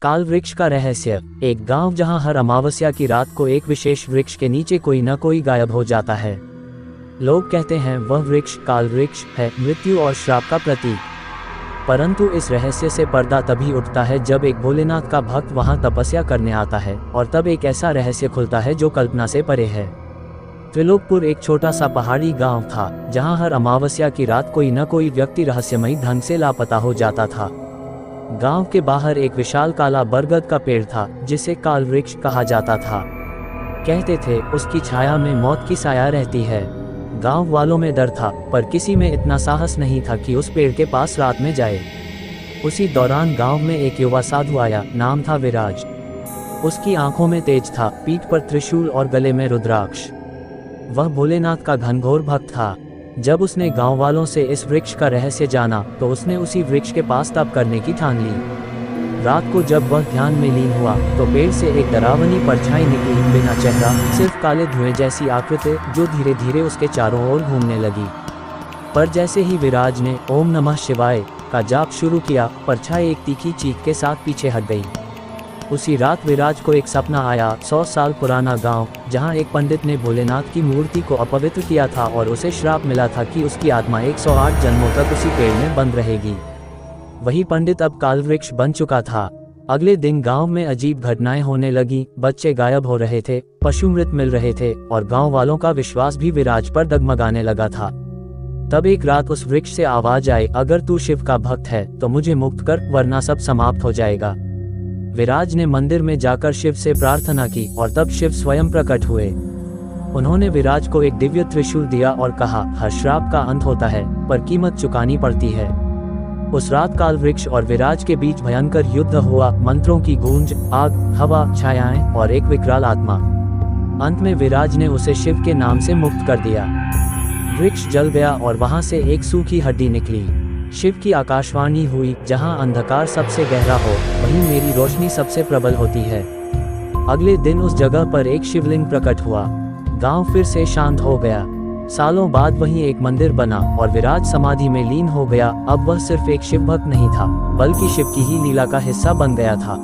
काल वृक्ष का रहस्य। एक गांव जहां हर अमावस्या की रात को एक विशेष वृक्ष के नीचे कोई न कोई गायब हो जाता है। लोग कहते हैं वह वृक्ष काल वृक्ष है, मृत्यु और श्राप का प्रतीक। परंतु इस रहस्य से पर्दा तभी उठता है जब एक भोलेनाथ का भक्त वहां तपस्या करने आता है, और तब एक ऐसा रहस्य खुलता है जो कल्पना से परे है। त्रिलोकपुर एक छोटा सा पहाड़ी गांव था, जहां हर अमावस्या की रात कोई न कोई व्यक्ति रहस्यमयी ढंग से लापता हो जाता था। गांव के बाहर एक विशाल काला बरगद का पेड़ था, जिसे काल वृक्ष कहा जाता था। कहते थे उसकी छाया में मौत की साया रहती है। गांव वालों में डर था, पर किसी में इतना साहस नहीं था कि उस पेड़ के पास रात में जाए। उसी दौरान गांव में एक युवा साधु आया, नाम था विराज। उसकी आंखों में तेज था, पीठ पर त्रिशूल और गले में रुद्राक्ष। वह भोलेनाथ का घनघोर भक्त था। जब उसने गांव वालों से इस वृक्ष का रहस्य जाना, तो उसने उसी वृक्ष के पास तप करने की ठान ली। रात को जब वह ध्यान में लीन हुआ, तो पेड़ से एक डरावनी परछाई निकली, बिना चेहरा, सिर्फ काले धुएं जैसी आकृति, जो धीरे धीरे उसके चारों ओर घूमने लगी। पर जैसे ही विराज ने ओम नमः शिवाय का जाप शुरू किया, परछाई एक तीखी चीख के साथ पीछे हट गई। उसी रात विराज को एक सपना आया। 100 साल पुराना गांव, जहां एक पंडित ने भोलेनाथ की मूर्ति को अपवित्र किया था और उसे श्राप मिला था कि उसकी आत्मा 108 जन्मों तक उसी पेड़ में बंद रहेगी। वही पंडित अब काल वृक्ष बन चुका था। अगले दिन गांव में अजीब घटनाएं होने लगी। बच्चे गायब हो रहे थे, पशु मृत मिल रहे थे, और गांव वालों का विश्वास भी विराज पर डगमगाने लगा था। तब एक रात उस वृक्ष से आवाज आई, अगर तू शिव का भक्त है तो मुझे मुक्त कर, वरना सब समाप्त हो जाएगा। विराज ने मंदिर में जाकर शिव से प्रार्थना की, और तब शिव स्वयं प्रकट हुए। उन्होंने विराज को एक दिव्य त्रिशूल दिया और कहा, हर श्राप का अंत होता है, पर कीमत चुकानी पड़ती है। उस रात काल वृक्ष और विराज के बीच भयंकर युद्ध हुआ। मंत्रों की गूंज, आग, हवा, छायाएं और एक विकराल आत्मा। अंत में विराज ने उसे शिव के नाम से मुक्त कर दिया। वृक्ष जल गया और वहां से एक सूखी हड्डी निकली। शिव की आकाशवाणी हुई, जहां अंधकार सबसे गहरा हो, वहीं मेरी रोशनी सबसे प्रबल होती है। अगले दिन उस जगह पर एक शिवलिंग प्रकट हुआ। गांव फिर से शांत हो गया। सालों बाद वहीं एक मंदिर बना और विराज समाधि में लीन हो गया। अब वह सिर्फ एक शिव भक्त नहीं था, बल्कि शिव की ही लीला का हिस्सा बन गया था।